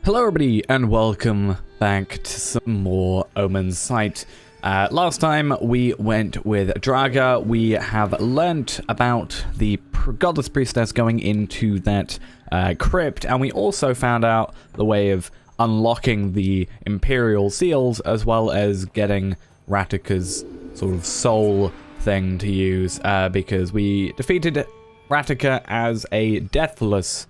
Hello everybody and welcome back to some more Omensight. Last time we went with Draga. We have learnt about the Godless-Priestess going into that crypt, and we also found out the way of unlocking the Imperial seals, as well as getting Ratika's sort of soul thing to use, because we defeated Ratika as a deathless.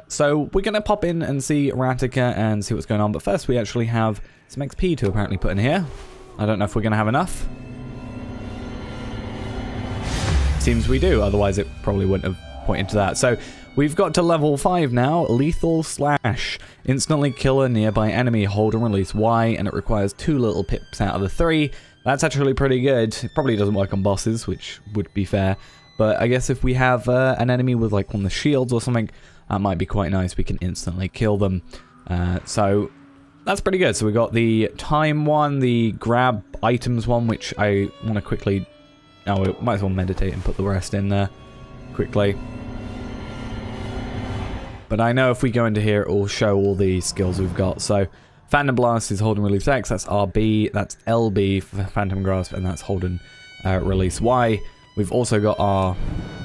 So we're going to pop in and see Ratika and see what's going on, but first we actually have some XP to apparently put in here. I don't know if we're going to have enough. Seems we do, otherwise it probably wouldn't have pointed to that. So we've got to level 5 now. Lethal Slash. Instantly kill a nearby enemy. Hold and release Y, and it requires 2 little pips out of the 3. That's actually pretty good. It probably doesn't work on bosses, which would be fair. But I guess if we have an enemy with like one of the shields or something, that might be quite nice. We can instantly kill them. So that's pretty good. So we got the time one, the grab items one, which I want to quickly... Oh, we might as well meditate and put the rest in there quickly. But I know if we go into here, it will show all the skills we've got. So Phantom Blast is hold and release X. That's RB. That's LB for Phantom Grasp, and that's hold and release Y. We've also got all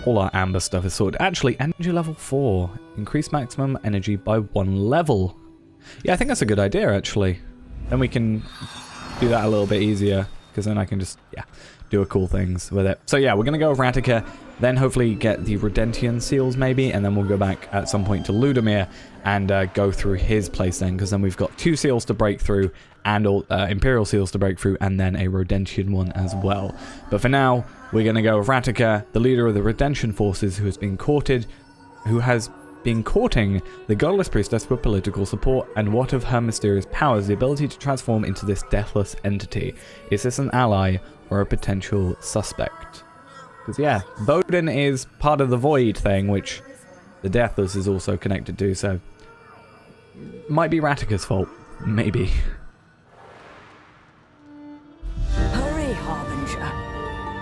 our amber stuff is sorted. Actually, energy level 4. Increase maximum energy by 1 level. Yeah, I think that's a good idea, actually. Then we can do that a little bit easier, because then I can just, yeah, do cool things with it. So yeah, we're going to go with Ratika, then hopefully get the Redentian seals maybe, and then we'll go back at some point to Ludimir and go through his place then, because then we've got 2 seals to break through, and Imperial seals to break through, and then a Redentian one as well. But for now, we're going to go with Ratika, the leader of the Redemption forces, who has been courting the Godless-Priestess for political support, and what of her mysterious powers, the ability to transform into this deathless entity? Is this an ally or a potential suspect? Because yeah, Voden is part of the Void thing, which the Deathless is also connected to, so might be Ratika's fault, maybe. Hurry, Harbinger.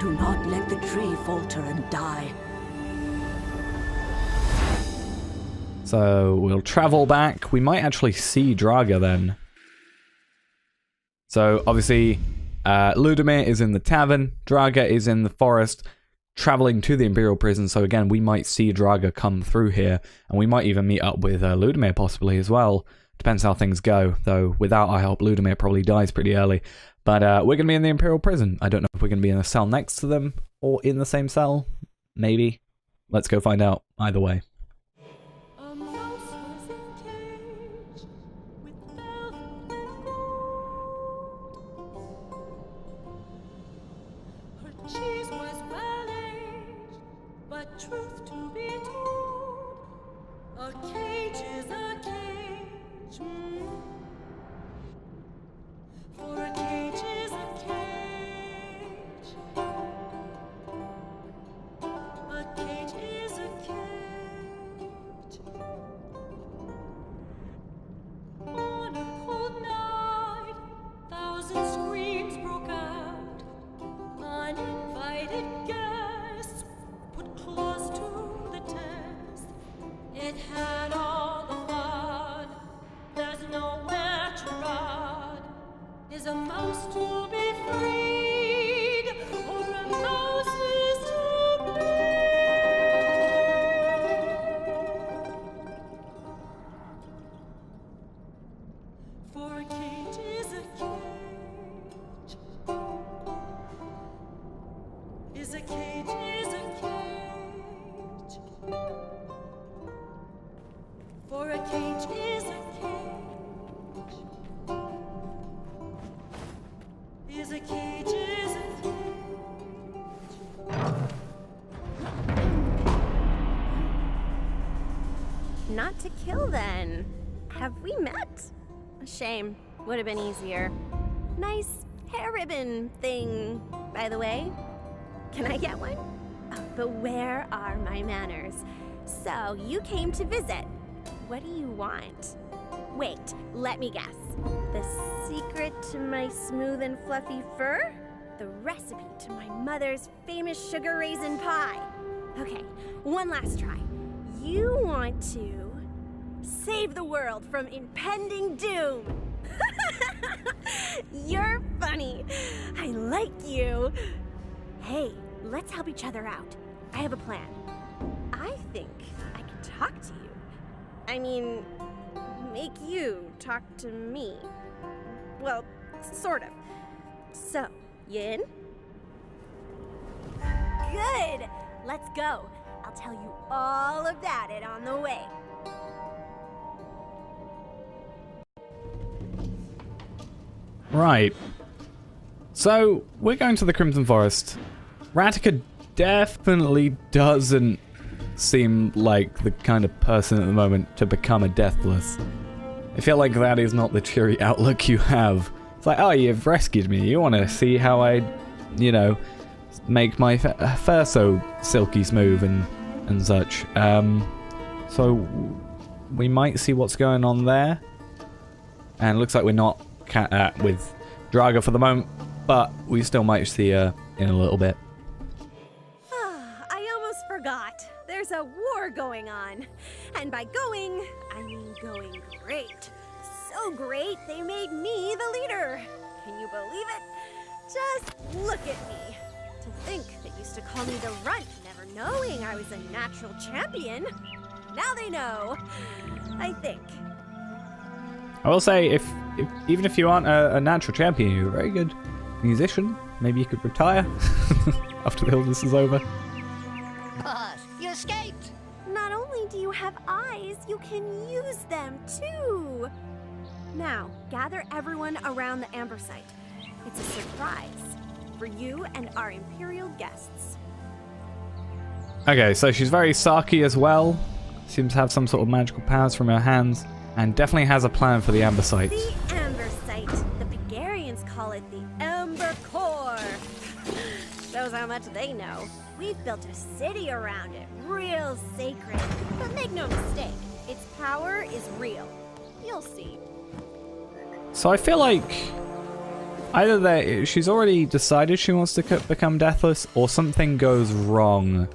Do not let the tree falter and die. So we'll travel back. We might actually see Draga then. So obviously, Ludimir is in the tavern. Draga is in the forest, traveling to the Imperial prison. So again, we might see Draga come through here, and we might even meet up with Ludimir possibly as well. Depends how things go, though without our help, Ludimir probably dies pretty early. But we're going to be in the Imperial prison. I don't know if we're going to be in a cell next to them, or in the same cell. Maybe. Let's go find out, either way. Truth to be told, a cage is a cage, for a cage is a cage, a cage is a cage. On a cold night, thousand screams broke out, uninvited guests put claws to the test. It had all the fun. There's nowhere to run. Is a mouse to be freed, or a mouse is to bleed? For a cage is a cage. Is a cage is a cage. For a cage is a cage. Is a cage is a cage. Not to kill, then. Have we met? A shame. Would have been easier. Nice hair ribbon thing, by the way. Can I get one? Oh, but where are my manners? So, you came to visit. What do you want? Wait, let me guess. The secret to my smooth and fluffy fur? The recipe to my mother's famous sugar raisin pie? Okay, one last try. You want to Save the world from impending doom. You're funny. I like you. Hey, let's help each other out. I have a plan. I think I can talk to you. I mean, make you talk to me. Well, sort of. So, you in? Good! Let's go. I'll tell you all about it on the way. Right. So, we're going to the Crimson Forest. Ratica definitely doesn't seem like the kind of person at the moment to become a Deathless. I feel like that is not the cheery outlook you have. It's like, oh, you've rescued me. You want to see how I, you know, make my fur so silky smooth and such. So we might see what's going on there. And it looks like we're not with Draga for the moment, but we still might see her in a little bit. I almost forgot. There's a war going on. And by going, I mean going great. So great, they made me the leader. Can you believe it? Just look at me. To think they used to call me the runt, never knowing I was a natural champion. Now they know. I think. I will say, even if you aren't a natural champion, you're a very good musician. Maybe you could retire after the illness is over. Boss, you escaped! Not only do you have eyes, you can use them too. Now, gather everyone around the Ambersite. It's a surprise for you and our Imperial guests. Okay, so she's very Saki as well. Seems to have some sort of magical powers from her hands. And definitely has a plan for the Ambersite. The Ambersite. The Bulgarians call it the Amber Core. Shows how much they know. We've built a city around it, real sacred. But make no mistake, its power is real. You'll see. So I feel like either she's already decided she wants to become Deathless, or something goes wrong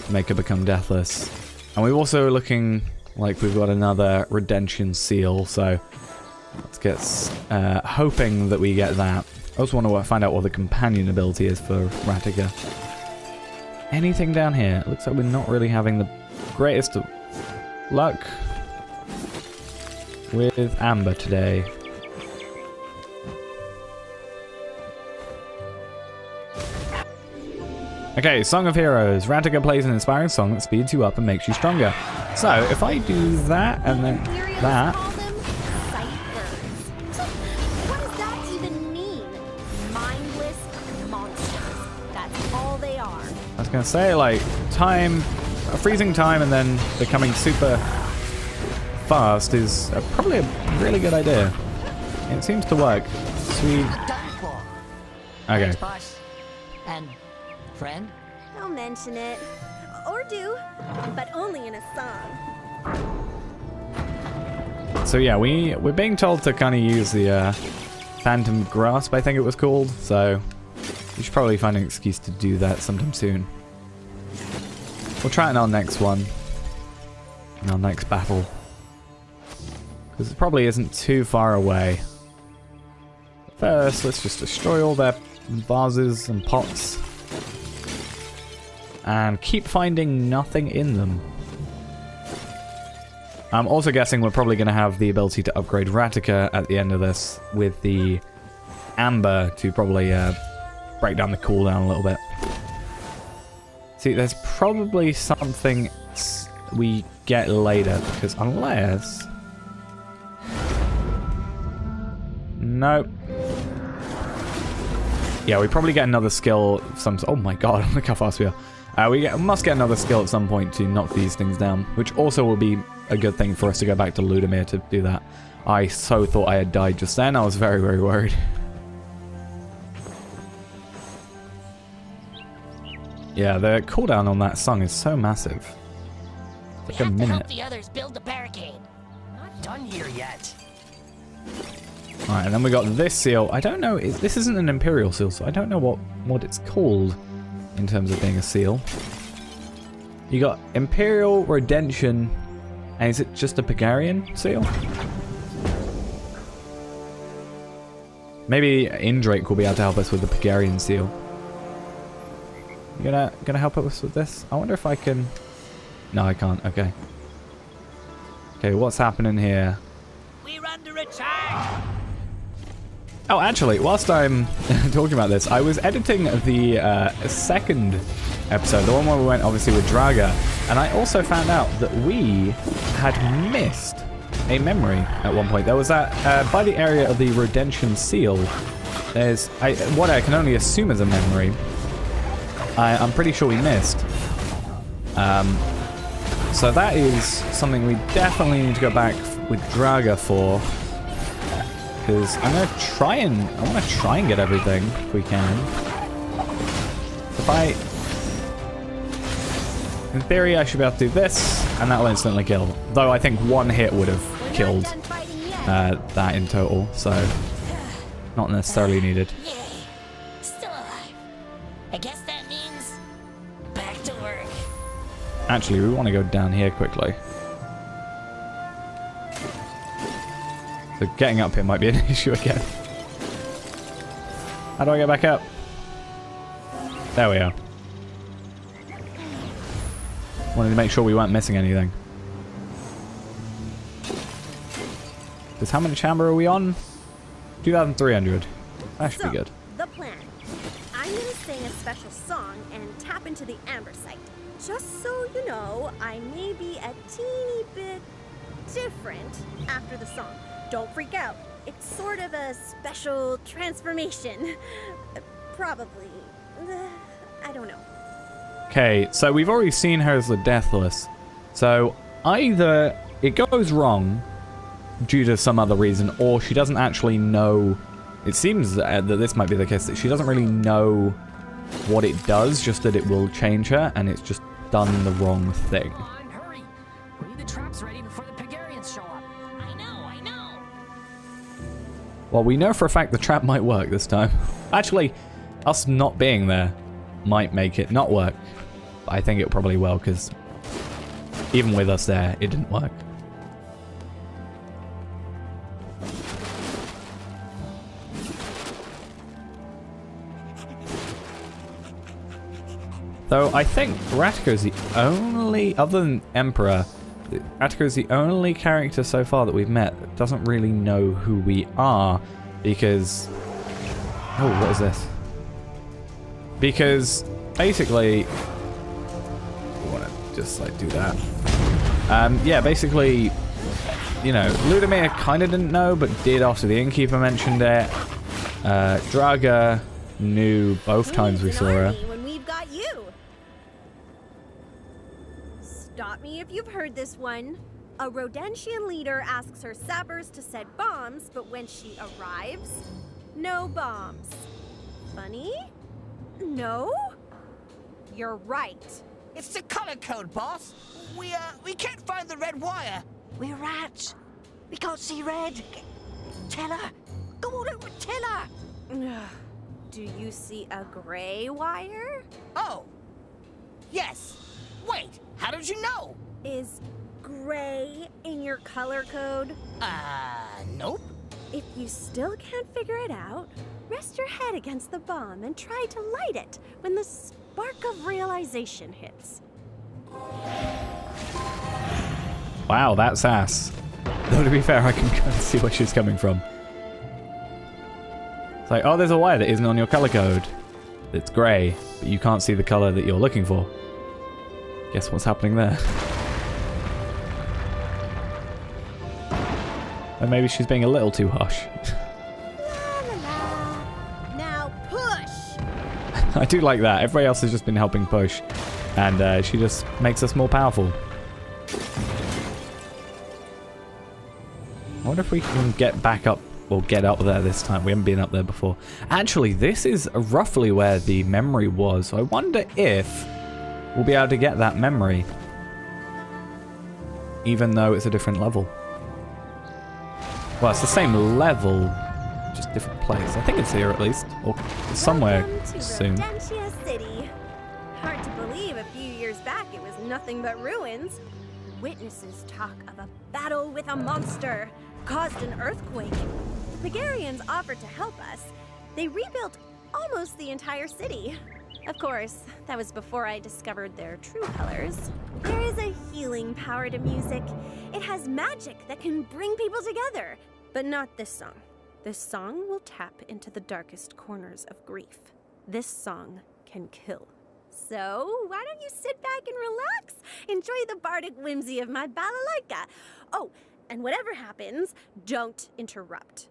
to make her become Deathless. And we're also looking like we've got another redemption seal, so let's get hoping that we get that. I also want to find out what the companion ability is for Ratica. Anything down here? It looks like we're not really having the greatest of luck with Amber today. Okay, Song of Heroes. Ratica plays an inspiring song that speeds you up and makes you stronger. So, if I do that and then that... Call them ciphers. What does that even mean? Mindless monsters. That's all they are. I was going to say, like, freezing time and then becoming super fast is probably a really good idea. It seems to work. Sweet. Done for. Okay. Thanks, boss. And friend? I'll mention it. Or do. But only in a song. So yeah, we're being told to kind of use the Phantom Grasp, I think it was called. So we should probably find an excuse to do that sometime soon. We'll try it in our next one. In our next battle. Because it probably isn't too far away. First, let's just destroy all their vases and pots. And keep finding nothing in them. I'm also guessing we're probably going to have the ability to upgrade Ratica at the end of this with the Amber to probably break down the cooldown a little bit. See, there's probably something we get later, because unless... Nope. Yeah, we probably get another skill. Oh my god, look how fast we are. We must get another skill at some point to knock these things down, which also will be a good thing for us to go back to Ludimir to do that. I so thought I had died just then. I was very, very worried. Yeah, the cooldown on that song is so massive. It's like a minute. To help the others build the barricade. Not done here yet. Alright, and then we got this seal. I don't know, this isn't an Imperial seal, so I don't know what it's called in terms of being a seal. You got Imperial, Redemption, And is it just a Pegarian seal? Maybe Indrake will be able to help us with the Pegarian seal. You gonna help us with this? I wonder if I can... No, I can't. Okay. Okay, what's happening here? We're under attack! Oh, actually, whilst I'm talking about this, I was editing the second episode, the one where we went obviously with Draga, and I also found out that we had missed a memory at one point. There was that, by the area of the Rodention Seal, there's what I can only assume is a memory. I'm pretty sure we missed. So that is something we definitely need to go back with Draga for. Because I want to try and get everything if we can. In theory, I should be able to do this, and that will instantly kill. Though I think one hit would have killed that in total, so not necessarily needed. Yay! Still alive. I guess that means back to work. Actually, we want to go down here quickly. So getting up here might be an issue again. How do I get back up? There we are. Wanted to make sure we weren't missing anything. Because how much chamber are we on? 2,300. That should be good. The plan. I'm gonna sing a special song and tap into the Ambersight. Just so you know, I may be a teeny bit different after the song. Don't freak out. It's sort of a special transformation. Probably. I don't know. Okay, so we've already seen her as the Deathless. So either it goes wrong due to some other reason, or she doesn't actually know. It seems that this might be the case, that she doesn't really know what it does, just that it will change her, and it's just done the wrong thing. Come on, hurry. We need the traps ready before the Pegarians show up. I know. Well, we know for a fact the trap might work this time. Actually, us not being there might make it not work. But I think it probably will, because even with us there, it didn't work. Though I think Ratiko is the only, other than Emperor, Ratiko is the only character so far that we've met that doesn't really know who we are, because... Oh, what is this? Because, basically... I want to just, like, do that. Yeah, basically, you know, Ludimir kind of didn't know, but did after the Innkeeper mentioned it. Draga knew both times we saw her. When we've got you. Stop me if you've heard this one. A Rodentian leader asks her sappers to set bombs, but when she arrives, no bombs. Funny? No? You're right. It's the color code, boss. We can't find the red wire. We're rats. We can't see red. Tell her. Go on over, tell her. Do you see a gray wire? Oh. Yes. Wait, how did you know? Is gray in your color code? Nope. If you still can't figure it out, rest your head against the bomb and try to light it when the spark of realization hits. Wow, that's ass. Though to be fair, I can kind of see where she's coming from. It's like, oh, there's a wire that isn't on your color code. It's grey, but you can't see the color that you're looking for. Guess what's happening there? Or maybe she's being a little too harsh. La, la, la. Now push! I do like that. Everybody else has just been helping push. And she just makes us more powerful. I wonder if we can get back up, or get up there this time. We haven't been up there before. Actually, this is roughly where the memory was. So I wonder if we'll be able to get that memory. Even though it's a different level. Well, it's the same level, just different place. I think it's here at least, or somewhere Welcome to soon. Rodentia City. Hard to believe a few years back it was nothing but ruins. witnesses talk of a battle with a monster caused an earthquake. The Pagarians offered to help us. They rebuilt almost the entire city. Of course, that was before I discovered their true colors. There is a healing power to music. It has magic that can bring people together. But not this song. This song will tap into the darkest corners of grief. This song can kill. So, why don't you sit back and relax? Enjoy the bardic whimsy of my balalaika. Oh, and whatever happens, don't interrupt.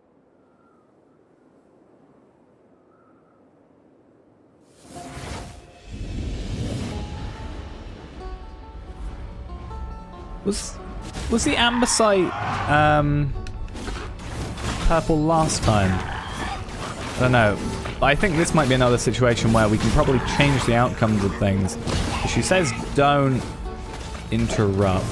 Was the Omensight purple last time? I don't know. I think this might be another situation where we can probably change the outcomes of things. She says don't interrupt.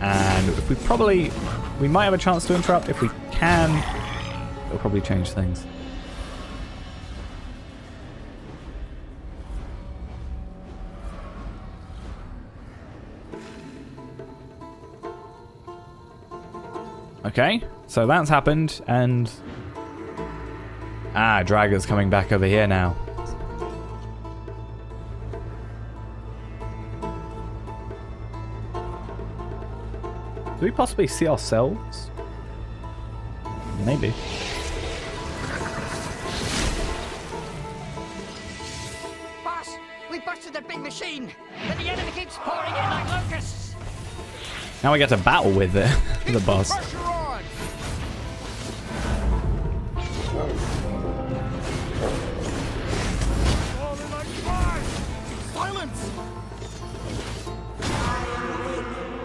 And if we might have a chance to interrupt. If we can, it'll probably change things. Okay, so that's happened, and... Dragon's coming back over here now. Do we possibly see ourselves? Maybe. Boss, we busted the big machine, but the enemy keeps pouring in like locusts. Now we get to battle with it, the boss. Pressure on. Falling like flies. Silence.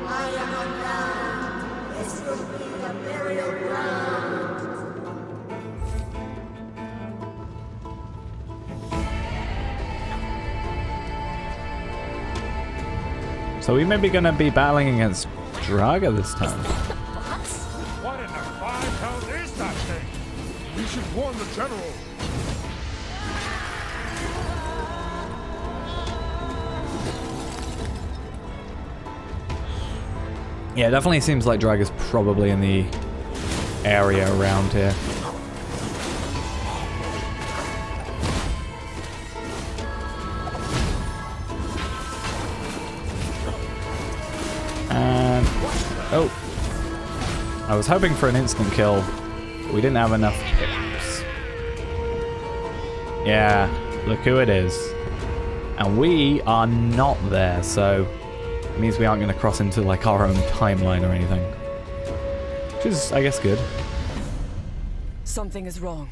I am unbound. This will be a burial ground. So we may be going to be battling against Draga this time. What in the five hell is that thing? We should warn the general. Yeah, it definitely seems like Draga's probably in the area around here. And... oh. I was hoping for an instant kill, but we didn't have enough pips. Yeah, look who it is. And we are not there, so it means we aren't going to cross into like our own timeline or anything. Which is, I guess, good. Something is wrong.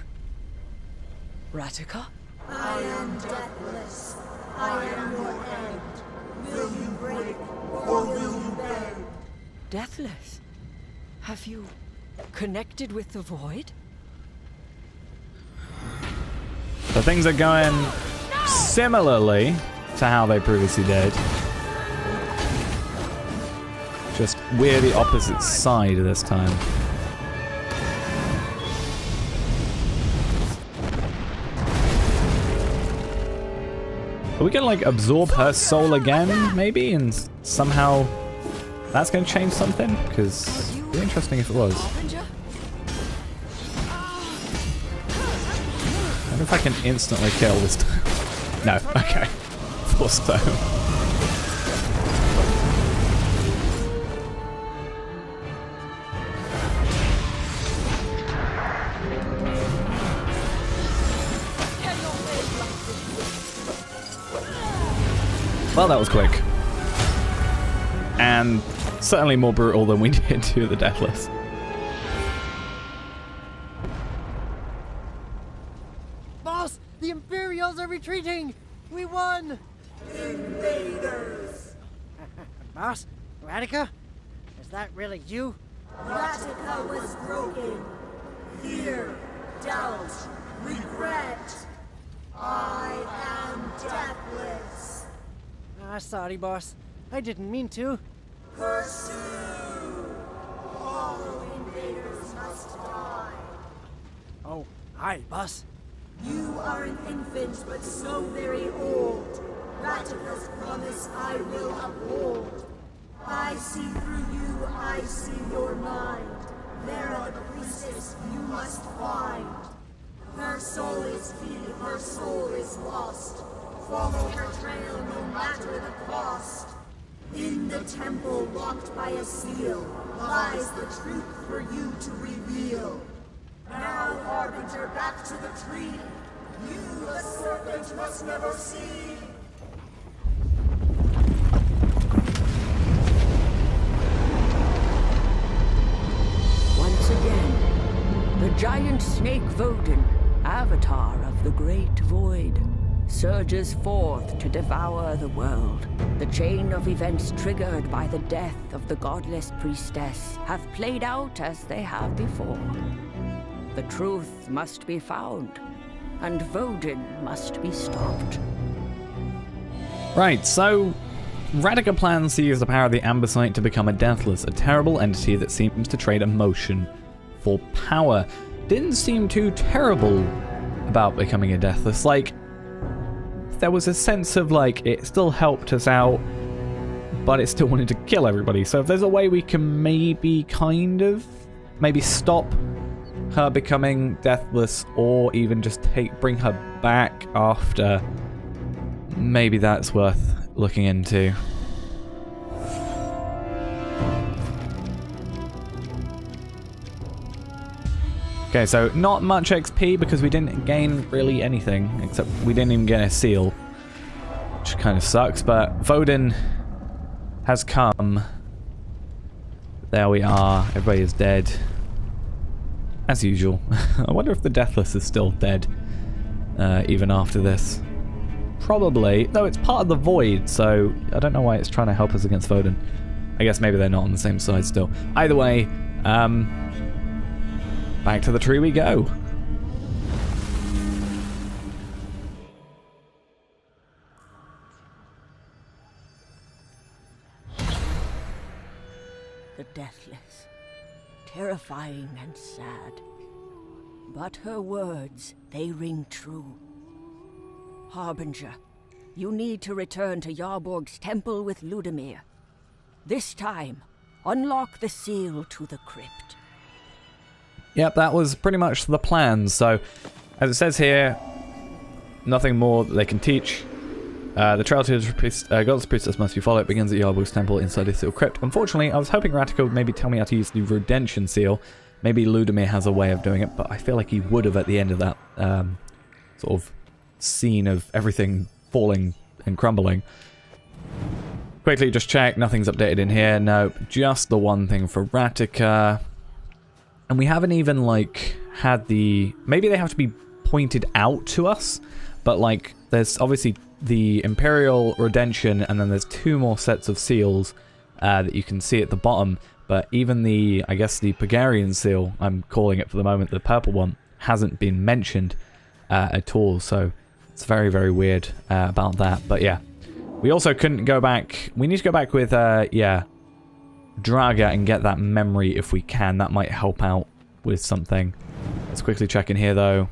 Ratika? I am deathless. I am your end. Will you break or will you bend? Deathless? Have you connected with the void? So things are going similarly to how they previously did. Just we're the opposite side this time. Are we gonna like absorb her soul again, maybe, and somehow that's gonna change something? Because it'd be interesting if it was. Harbinger? I wonder if I can instantly kill this time. No, okay. Force stone. Well, that was quick. And certainly more brutal than we did to the Deathless. Boss, the Imperials are retreating! We won! Invaders! Boss, Ratika? Is that really you? Ratika was broken. Fear, doubt, regret. I am deathless. Sorry, boss. I didn't mean to. Pursue! All invaders must die. Oh, hi, boss. You are an infant, but so very old. Ratika's promise I will uphold. I see through you, I see your mind. Vera the priestess you must find. Her soul is free, her soul is lost. Follow her trail no matter the cost. In the temple locked by a seal lies the truth for you to reveal. Now, Harbinger, back to the tree. You, the serpent, must never see. Once again, the giant snake Voden, avatar of the great void, surges forth to devour the world. The chain of events triggered by the death of the Godless-Priestess have played out as they have before. The truth must be found, and Voden must be stopped. Right, so Ratica plans to use the power of the Omensight to become a Deathless, a terrible entity that seems to trade emotion for power. Didn't seem too terrible about becoming a Deathless. Like, there was a sense of, like, it still helped us out, but it still wanted to kill everybody. So if there's a way we can maybe maybe stop her becoming Deathless, or even just bring her back after, maybe that's worth looking into. Okay, so not much XP because we didn't gain really anything, except we didn't even get a seal, which kind of sucks, but Voden has come. There we are, everybody is dead. As usual. I wonder if the Deathless is still dead, even after this. Probably, though it's part of the Void, so I don't know why it's trying to help us against Voden. I guess maybe they're not on the same side still. Either way, back to the tree we go. The Deathless, terrifying and sad. But her words, they ring true. Harbinger, you need to return to Yarborg's temple with Ludimir. This time, unlock the seal to the crypt. Yep, that was pretty much the plan. So, as it says here, nothing more that they can teach. The trail to the Godless-Priestess must be followed. It begins at Yarborg's temple inside the seal crypt. Unfortunately, I was hoping Ratica would maybe tell me how to use the Redemption seal. Maybe Ludimir has a way of doing it, but I feel like he would have at the end of that sort of scene of everything falling and crumbling. Quickly just check, nothing's updated in here. Nope, just the one thing for Ratica. And we haven't even, like, had the... Maybe they have to be pointed out to us, but, like, there's obviously the Imperial Redemption, and then there's 2 more sets of seals that you can see at the bottom. But even the, I guess, the Pagarian seal, I'm calling it for the moment, the purple one, hasn't been mentioned at all. So it's very, very weird about that. But yeah, we also couldn't go back. We need to go back with, yeah, Draga and get that memory if we can. That might help out with something. Let's quickly check in here, though.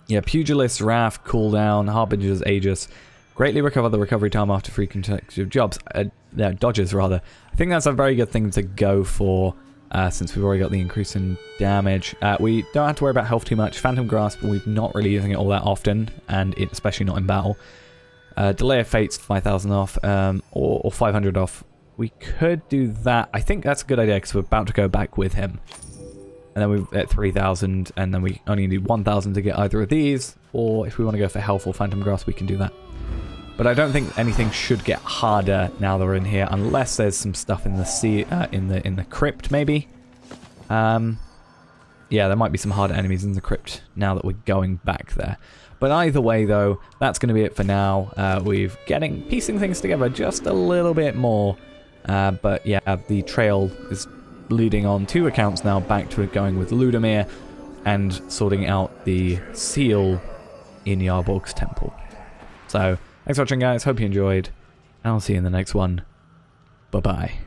Yeah, Pugilist's Wrath, cooldown, Harbinger's Aegis. Greatly recover the recovery time after 3 consecutive dodges, rather. I think that's a very good thing to go for, since we've already got the increase in damage. We don't have to worry about health too much. Phantom Grasp, we're not really using it all that often, and especially not in battle. Delay of Fates, 5,000 off, or 500 off. We could do that. I think that's a good idea, because we're about to go back with him. And then we're at 3,000, and then we only need 1,000 to get either of these, or if we want to go for health or Phantom Grasp, we can do that. But I don't think anything should get harder now that we're in here, unless there's some stuff in the sea, in the crypt, maybe. Yeah, there might be some harder enemies in the crypt now that we're going back there. But either way, though, that's going to be it for now. We're piecing things together just a little bit more. But yeah, the trail is leading on 2 accounts now back to going with Ludimir and sorting out the seal in Yarborg's temple. So, thanks for watching, guys. Hope you enjoyed. And I'll see you in the next one. Bye-bye.